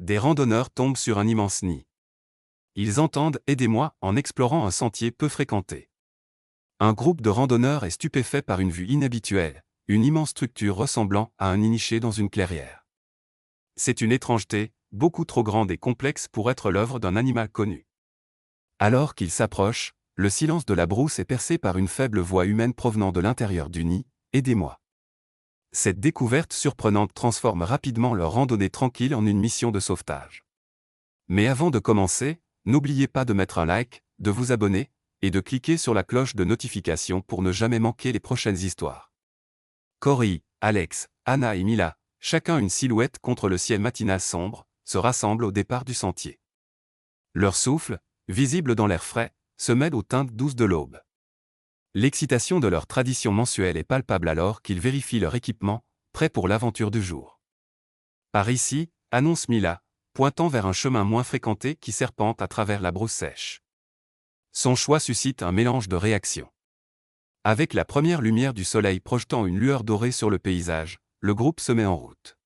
des randonneurs tombent sur un immense nid. Ils entendent « Aidez-moi » en explorant un sentier peu fréquenté. Un groupe de randonneurs est stupéfait par une vue inhabituelle, une immense structure ressemblant à un nid niché dans une clairière. C'est une étrangeté, beaucoup trop grande et complexe pour être l'œuvre d'un animal connu. Alors qu'ils s'approchent, le silence de la brousse est percé par une faible voix humaine provenant de l'intérieur du nid, « Aidez-moi ». Cette découverte surprenante transforme rapidement leur randonnée tranquille en une mission de sauvetage. Mais avant de commencer, n'oubliez pas de mettre un like, de vous abonner, et de cliquer sur la cloche de notification pour ne jamais manquer les prochaines histoires. Cory, Alex, Anna et Mila, chacun une silhouette contre le ciel matinal sombre, se rassemblent au départ du sentier. Leur souffle, visible dans l'air frais, se mêle aux teintes douces de l'aube. L'excitation de leur tradition mensuelle est palpable alors qu'ils vérifient leur équipement, prêt pour l'aventure du jour. Par ici, annonce Mila, pointant vers un chemin moins fréquenté qui serpente à travers la brousse sèche. Son choix suscite un mélange de réactions. Avec la première lumière du soleil projetant une lueur dorée sur le paysage, le groupe se met en route.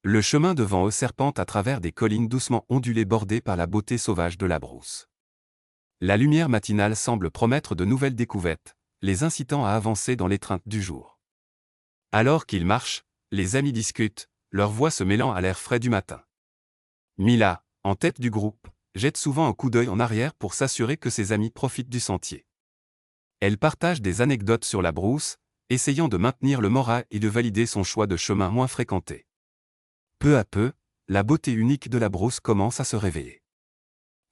Le chemin devant eux serpente à travers des collines doucement ondulées bordées par la beauté sauvage de la brousse. La lumière matinale semble promettre de nouvelles découvertes, les incitant à avancer dans l'étreinte du jour. Alors qu'ils marchent, les amis discutent, leurs voix se mêlant à l'air frais du matin. Mila, en tête du groupe, jette souvent un coup d'œil en arrière pour s'assurer que ses amis profitent du sentier. Elle partage des anecdotes sur la brousse, essayant de maintenir le moral et de valider son choix de chemin moins fréquenté. Peu à peu, la beauté unique de la brousse commence à se révéler.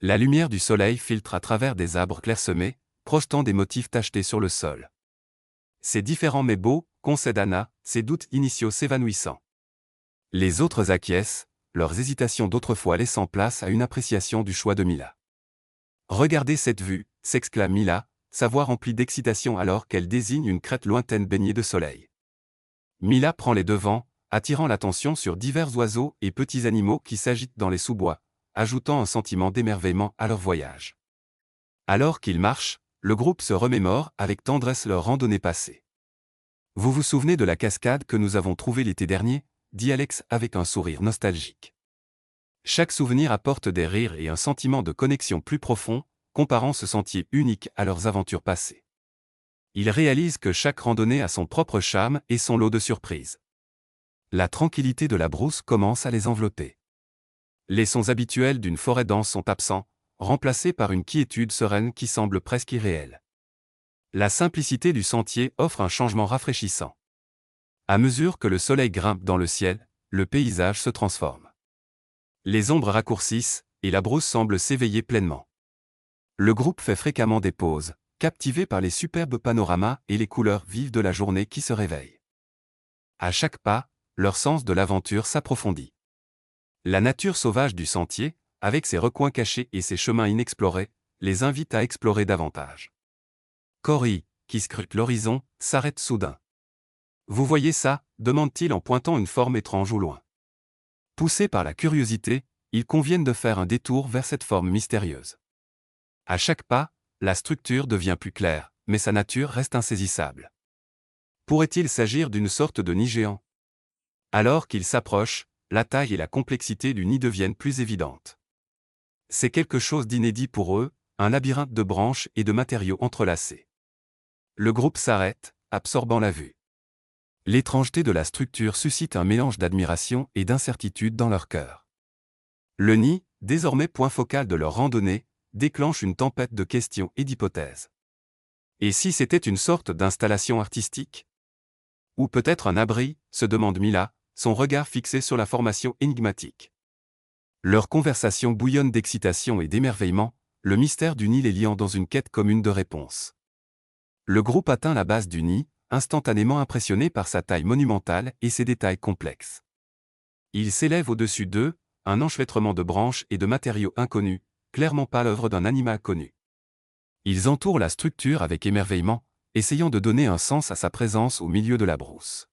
La lumière du soleil filtre à travers des arbres clairsemés, projetant des motifs tachetés sur le sol. C'est différent mais beau, concède Anna, ses doutes initiaux s'évanouissant. Les autres acquiescent, leurs hésitations d'autrefois laissant place à une appréciation du choix de Mila. Regardez cette vue, s'exclame Mila, sa voix remplie d'excitation alors qu'elle désigne une crête lointaine baignée de soleil. Mila prend les devants, attirant l'attention sur divers oiseaux et petits animaux qui s'agitent dans les sous-bois, ajoutant un sentiment d'émerveillement à leur voyage. Alors qu'ils marchent, le groupe se remémore avec tendresse leur randonnée passée. Vous vous souvenez de la cascade que nous avons trouvée l'été dernier, dit Alex avec un sourire nostalgique. Chaque souvenir apporte des rires et un sentiment de connexion plus profond, comparant ce sentier unique à leurs aventures passées. Ils réalisent que chaque randonnée a son propre charme et son lot de surprises. La tranquillité de la brousse commence à les envelopper. Les sons habituels d'une forêt dense sont absents, remplacés par une quiétude sereine qui semble presque irréelle. La simplicité du sentier offre un changement rafraîchissant. À mesure que le soleil grimpe dans le ciel, le paysage se transforme. Les ombres raccourcissent, et la brousse semble s'éveiller pleinement. Le groupe fait fréquemment des pauses, captivé par les superbes panoramas et les couleurs vives de la journée qui se réveillent. À chaque pas, leur sens de l'aventure s'approfondit. La nature sauvage du sentier, avec ses recoins cachés et ses chemins inexplorés, les invite à explorer davantage. Cory, qui scrute l'horizon, s'arrête soudain. « Vous voyez ça » demande-t-il en pointant une forme étrange au loin. Poussés par la curiosité, ils conviennent de faire un détour vers cette forme mystérieuse. À chaque pas, la structure devient plus claire, mais sa nature reste insaisissable. Pourrait-il s'agir d'une sorte de nid géant? Alors qu'ils s'approchent, la taille et la complexité du nid deviennent plus évidentes. C'est quelque chose d'inédit pour eux, un labyrinthe de branches et de matériaux entrelacés. Le groupe s'arrête, absorbant la vue. L'étrangeté de la structure suscite un mélange d'admiration et d'incertitude dans leur cœur. Le nid, désormais point focal de leur randonnée, déclenche une tempête de questions et d'hypothèses. Et si c'était une sorte d'installation artistique? Ou peut-être un abri, se demande Mila, son regard fixé sur la formation énigmatique. Leur conversation bouillonne d'excitation et d'émerveillement, le mystère du nid les liant dans une quête commune de réponses. Le groupe atteint la base du nid, instantanément impressionné par sa taille monumentale et ses détails complexes. Il s'élève au-dessus d'eux, un enchevêtrement de branches et de matériaux inconnus, clairement pas l'œuvre d'un animal connu. Ils entourent la structure avec émerveillement, essayant de donner un sens à sa présence au milieu de la brousse.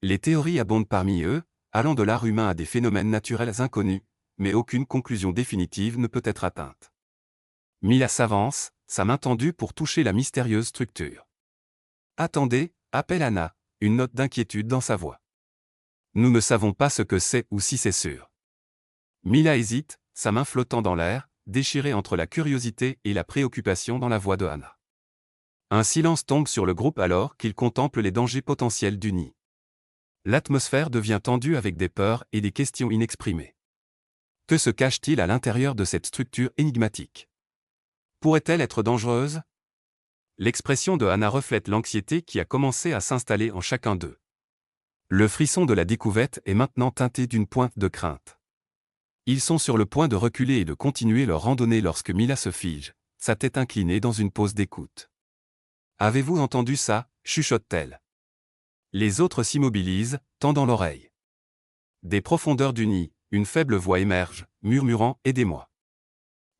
Les théories abondent parmi eux, allant de l'art humain à des phénomènes naturels inconnus, mais aucune conclusion définitive ne peut être atteinte. Mila s'avance, sa main tendue pour toucher la mystérieuse structure. « Attendez » appelle Anna, une note d'inquiétude dans sa voix. « Nous ne savons pas ce que c'est ou si c'est sûr. » Mila hésite, sa main flottant dans l'air, déchirée entre la curiosité et la préoccupation dans la voix de Hannah. Un silence tombe sur le groupe alors qu'il contemple les dangers potentiels du nid. L'atmosphère devient tendue avec des peurs et des questions inexprimées. Que se cache-t-il à l'intérieur de cette structure énigmatique? Pourrait-elle être dangereuse? L'expression de Hannah reflète l'anxiété qui a commencé à s'installer en chacun d'eux. Le frisson de la découverte est maintenant teinté d'une pointe de crainte. Ils sont sur le point de reculer et de continuer leur randonnée lorsque Mila se fige, sa tête inclinée dans une pose d'écoute. « Avez-vous entendu ça ?» chuchote-t-elle. Les autres s'immobilisent, tendant l'oreille. Des profondeurs du nid, une faible voix émerge, murmurant « Aidez-moi ».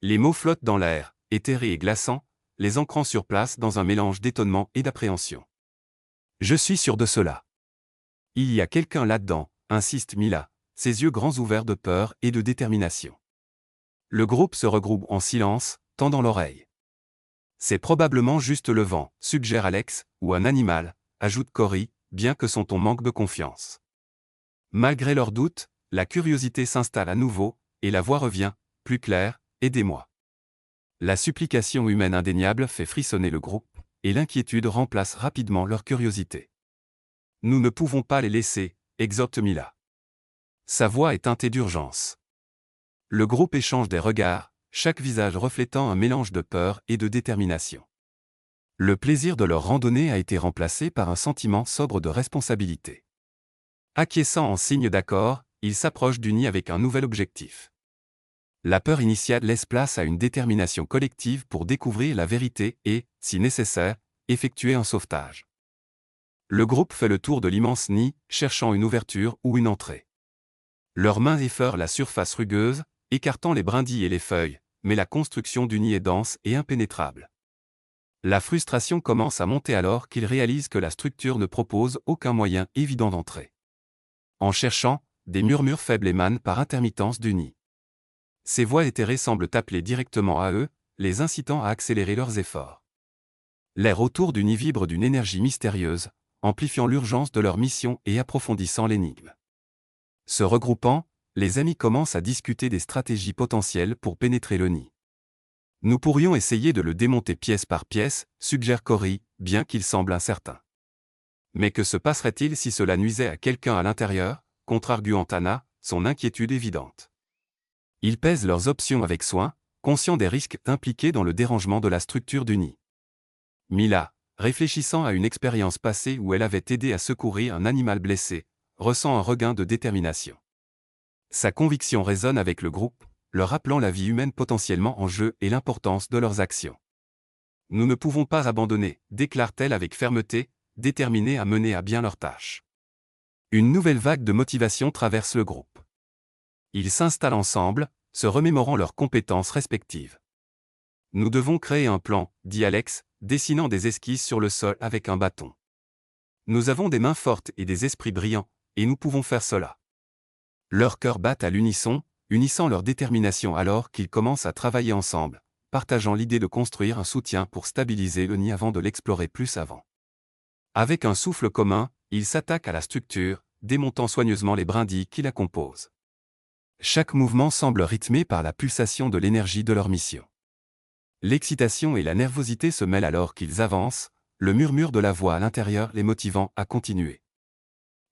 Les mots flottent dans l'air, éthérés et glaçants, les ancrant sur place dans un mélange d'étonnement et d'appréhension. « Je suis sûr de cela. Il y a quelqu'un là-dedans », insiste Mila, ses yeux grands ouverts de peur et de détermination. Le groupe se regroupe en silence, tendant l'oreille. « C'est probablement juste le vent », suggère Alex, « ou un animal », ajoute Cory, bien que son ton manque de confiance. Malgré leurs doutes, la curiosité s'installe à nouveau, et la voix revient, plus claire, « Aidez-moi ». La supplication humaine indéniable fait frissonner le groupe, et l'inquiétude remplace rapidement leur curiosité. « Nous ne pouvons pas les laisser », exhorte Mila. Sa voix est teintée d'urgence. Le groupe échange des regards, chaque visage reflétant un mélange de peur et de détermination. Le plaisir de leur randonnée a été remplacé par un sentiment sobre de responsabilité. Acquiesçant en signe d'accord, ils s'approchent du nid avec un nouvel objectif. La peur initiale laisse place à une détermination collective pour découvrir la vérité et, si nécessaire, effectuer un sauvetage. Le groupe fait le tour de l'immense nid, cherchant une ouverture ou une entrée. Leurs mains effleurent la surface rugueuse, écartant les brindilles et les feuilles, mais la construction du nid est dense et impénétrable. La frustration commence à monter alors qu'ils réalisent que la structure ne propose aucun moyen évident d'entrer. En cherchant, des murmures faibles émanent par intermittence du nid. Ces voix éthérées semblent appeler directement à eux, les incitant à accélérer leurs efforts. L'air autour du nid vibre d'une énergie mystérieuse, amplifiant l'urgence de leur mission et approfondissant l'énigme. Se regroupant, les amis commencent à discuter des stratégies potentielles pour pénétrer le nid. Nous pourrions essayer de le démonter pièce par pièce, suggère Cory, bien qu'il semble incertain. Mais que se passerait-il si cela nuisait à quelqu'un à l'intérieur, contre-arguant Hannah, son inquiétude évidente. Ils pèsent leurs options avec soin, conscients des risques impliqués dans le dérangement de la structure du nid. Mila, réfléchissant à une expérience passée où elle avait aidé à secourir un animal blessé, ressent un regain de détermination. Sa conviction résonne avec le groupe, leur rappelant la vie humaine potentiellement en jeu et l'importance de leurs actions. « Nous ne pouvons pas abandonner », déclare-t-elle avec fermeté, déterminée à mener à bien leur tâche. Une nouvelle vague de motivation traverse le groupe. Ils s'installent ensemble, se remémorant leurs compétences respectives. « Nous devons créer un plan », dit Alex, dessinant des esquisses sur le sol avec un bâton. « Nous avons des mains fortes et des esprits brillants, et nous pouvons faire cela. » Leurs cœurs battent à l'unisson, unissant leur détermination alors qu'ils commencent à travailler ensemble, partageant l'idée de construire un soutien pour stabiliser le nid avant de l'explorer plus avant. Avec un souffle commun, ils s'attaquent à la structure, démontant soigneusement les brindilles qui la composent. Chaque mouvement semble rythmé par la pulsation de l'énergie de leur mission. L'excitation et la nervosité se mêlent alors qu'ils avancent, le murmure de la voix à l'intérieur les motivant à continuer.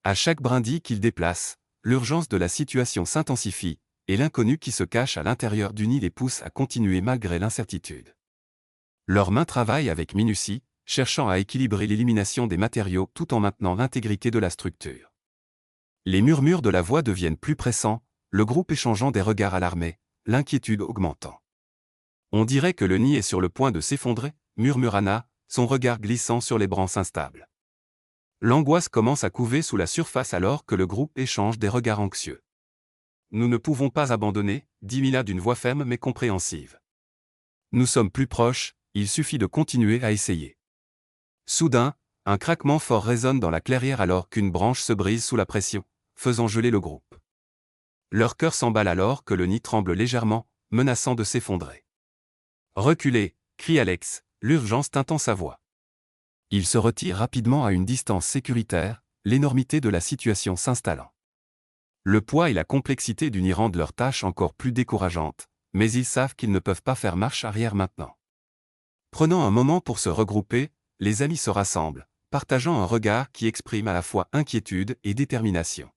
À chaque brindille qu'ils déplacent, l'urgence de la situation s'intensifie, et l'inconnu qui se cache à l'intérieur du nid les pousse à continuer malgré l'incertitude. Leurs mains travaillent avec minutie, cherchant à équilibrer l'élimination des matériaux tout en maintenant l'intégrité de la structure. Les murmures de la voix deviennent plus pressants, le groupe échangeant des regards alarmés, l'inquiétude augmentant. « On dirait que le nid est sur le point de s'effondrer », murmure Hannah, son regard glissant sur les branches instables. L'angoisse commence à couver sous la surface alors que le groupe échange des regards anxieux. « Nous ne pouvons pas abandonner », dit Mila d'une voix ferme mais compréhensive. « Nous sommes plus proches, il suffit de continuer à essayer. » Soudain, un craquement fort résonne dans la clairière alors qu'une branche se brise sous la pression, faisant geler le groupe. Leur cœur s'emballe alors que le nid tremble légèrement, menaçant de s'effondrer. « Reculez !» crie Alex, l'urgence teintant sa voix. Il se retire rapidement à une distance sécuritaire, l'énormité de la situation s'installant. Le poids et la complexité du nid rendent leurs tâches encore plus décourageantes, mais ils savent qu'ils ne peuvent pas faire marche arrière maintenant. Prenant un moment pour se regrouper, les amis se rassemblent, partageant un regard qui exprime à la fois inquiétude et détermination.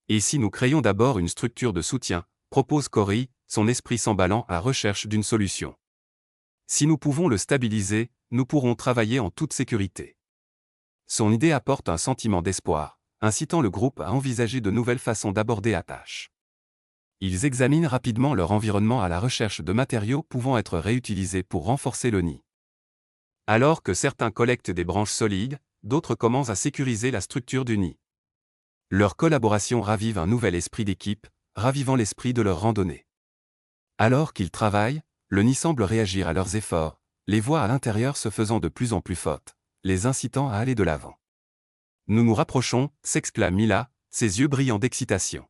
Et si nous créons d'abord une structure de soutien, propose Cory, son esprit s'emballant à la recherche d'une solution. Si nous pouvons le stabiliser, nous pourrons travailler en toute sécurité. Son idée apporte un sentiment d'espoir, incitant le groupe à envisager de nouvelles façons d'aborder la tâche. Ils examinent rapidement leur environnement à la recherche de matériaux pouvant être réutilisés pour renforcer le nid. Alors que certains collectent des branches solides, d'autres commencent à sécuriser la structure du nid. Leur collaboration ravive un nouvel esprit d'équipe, ravivant l'esprit de leur randonnée. Alors qu'ils travaillent, le nid semble réagir à leurs efforts, les voix à l'intérieur se faisant de plus en plus fortes, les incitant à aller de l'avant. Nous nous rapprochons, s'exclame Mila, ses yeux brillants d'excitation.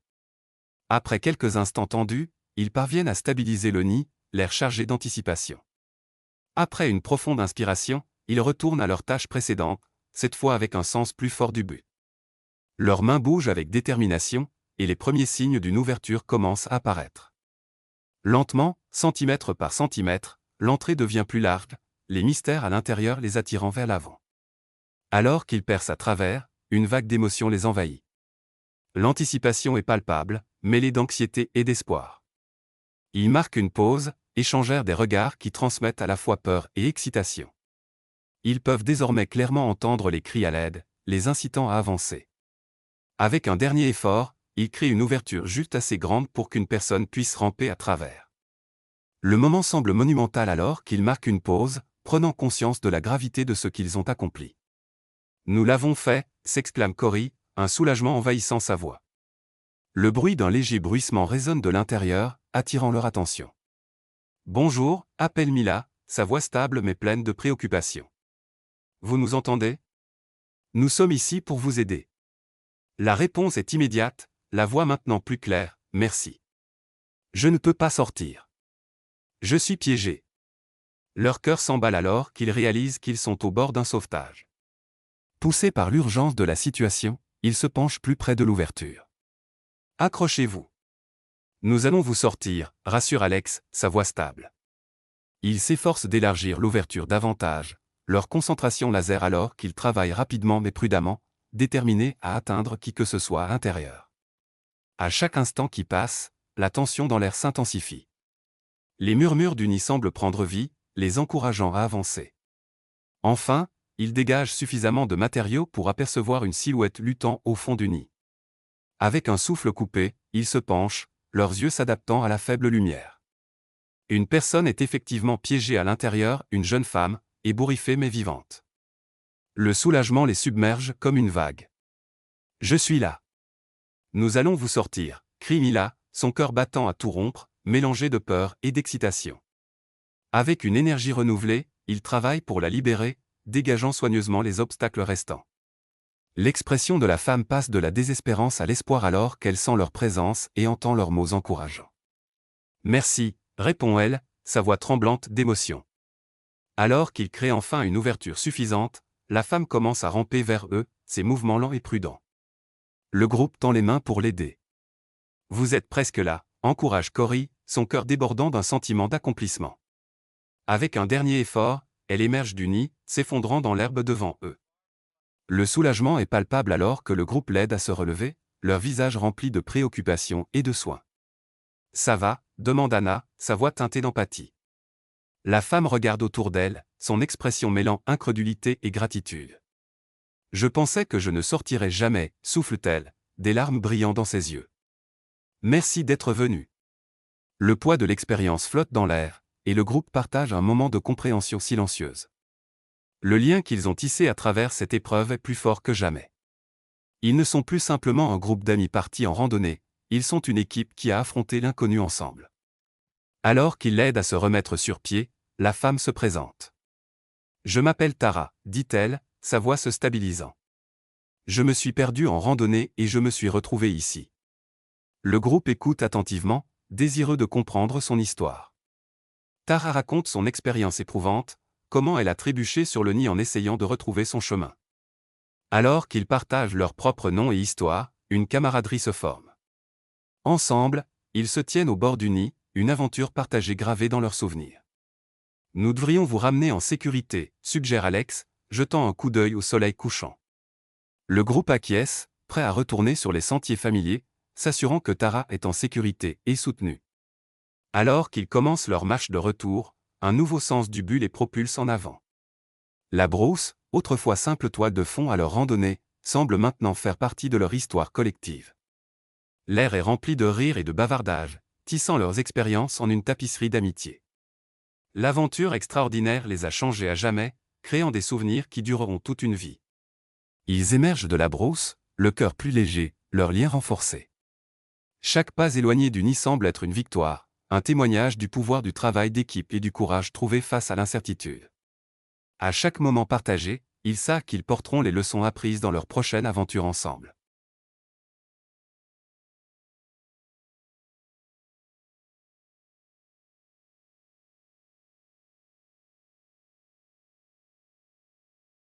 Après quelques instants tendus, ils parviennent à stabiliser le nid, l'air chargé d'anticipation. Après une profonde inspiration, ils retournent à leur tâche précédente, cette fois avec un sens plus fort du but. Leurs mains bougent avec détermination, et les premiers signes d'une ouverture commencent à apparaître. Lentement, centimètre par centimètre, l'entrée devient plus large, les mystères à l'intérieur les attirant vers l'avant. Alors qu'ils percent à travers, une vague d'émotion les envahit. L'anticipation est palpable, mêlée d'anxiété et d'espoir. Ils marquent une pause, échangèrent des regards qui transmettent à la fois peur et excitation. Ils peuvent désormais clairement entendre les cris à l'aide, les incitant à avancer. Avec un dernier effort, ils créent une ouverture juste assez grande pour qu'une personne puisse ramper à travers. Le moment semble monumental alors qu'ils marquent une pause, prenant conscience de la gravité de ce qu'ils ont accompli. Nous l'avons fait, s'exclame Cory, un soulagement envahissant sa voix. Le bruit d'un léger bruissement résonne de l'intérieur, attirant leur attention. Bonjour, appelle Mila, sa voix stable mais pleine de préoccupation. Vous nous entendez? Nous sommes ici pour vous aider. La réponse est immédiate, la voix maintenant plus claire, merci. Je ne peux pas sortir. Je suis piégé. Leur cœur s'emballe alors qu'ils réalisent qu'ils sont au bord d'un sauvetage. Poussés par l'urgence de la situation, ils se penchent plus près de l'ouverture. Accrochez-vous. Nous allons vous sortir, rassure Alex, sa voix stable. Ils s'efforcent d'élargir l'ouverture davantage, leur concentration laser alors qu'ils travaillent rapidement mais prudemment, déterminés à atteindre qui que ce soit à l'intérieur. À chaque instant qui passe, la tension dans l'air s'intensifie. Les murmures du nid semblent prendre vie, les encourageant à avancer. Enfin, ils dégagent suffisamment de matériaux pour apercevoir une silhouette luttant au fond du nid. Avec un souffle coupé, ils se penchent, leurs yeux s'adaptant à la faible lumière. Une personne est effectivement piégée à l'intérieur, une jeune femme, ébouriffée mais vivante. Le soulagement les submerge comme une vague. Je suis là. Nous allons vous sortir, crie Mila, son cœur battant à tout rompre, mélangé de peur et d'excitation. Avec une énergie renouvelée, il travaille pour la libérer, dégageant soigneusement les obstacles restants. L'expression de la femme passe de la désespérance à l'espoir alors qu'elle sent leur présence et entend leurs mots encourageants. Merci, répond-elle, sa voix tremblante d'émotion. Alors qu'il crée enfin une ouverture suffisante, la femme commence à ramper vers eux, ses mouvements lents et prudents. Le groupe tend les mains pour l'aider. Vous êtes presque là, encourage Cory, son cœur débordant d'un sentiment d'accomplissement. Avec un dernier effort, elle émerge du nid, s'effondrant dans l'herbe devant eux. Le soulagement est palpable alors que le groupe l'aide à se relever, leur visage rempli de préoccupation et de soins. Ça va, demande Anna, sa voix teintée d'empathie. La femme regarde autour d'elle, son expression mêlant incrédulité et gratitude. Je pensais que je ne sortirais jamais, souffle-t-elle, des larmes brillant dans ses yeux. Merci d'être venu. Le poids de l'expérience flotte dans l'air, et le groupe partage un moment de compréhension silencieuse. Le lien qu'ils ont tissé à travers cette épreuve est plus fort que jamais. Ils ne sont plus simplement un groupe d'amis partis en randonnée, ils sont une équipe qui a affronté l'inconnu ensemble. Alors qu'ils l'aident à se remettre sur pied, la femme se présente. Je m'appelle Tara, dit-elle, sa voix se stabilisant. Je me suis perdue en randonnée et je me suis retrouvée ici. Le groupe écoute attentivement, désireux de comprendre son histoire. Tara raconte son expérience éprouvante, comment elle a trébuché sur le nid en essayant de retrouver son chemin. Alors qu'ils partagent leur propre nom et histoire, une camaraderie se forme. Ensemble, ils se tiennent au bord du Nil, une aventure partagée gravée dans leurs souvenirs. Nous devrions vous ramener en sécurité, suggère Alex, jetant un coup d'œil au soleil couchant. Le groupe acquiesce, prêt à retourner sur les sentiers familiers, s'assurant que Tara est en sécurité et soutenue. Alors qu'ils commencent leur marche de retour, un nouveau sens du but les propulse en avant. La brousse, autrefois simple toile de fond à leur randonnée, semble maintenant faire partie de leur histoire collective. L'air est rempli de rires et de bavardages, tissant leurs expériences en une tapisserie d'amitié. L'aventure extraordinaire les a changés à jamais, créant des souvenirs qui dureront toute une vie. Ils émergent de la brousse, le cœur plus léger, leurs liens renforcés. Chaque pas éloigné du nid semble être une victoire, un témoignage du pouvoir du travail d'équipe et du courage trouvé face à l'incertitude. À chaque moment partagé, ils savent qu'ils porteront les leçons apprises dans leur prochaine aventure ensemble.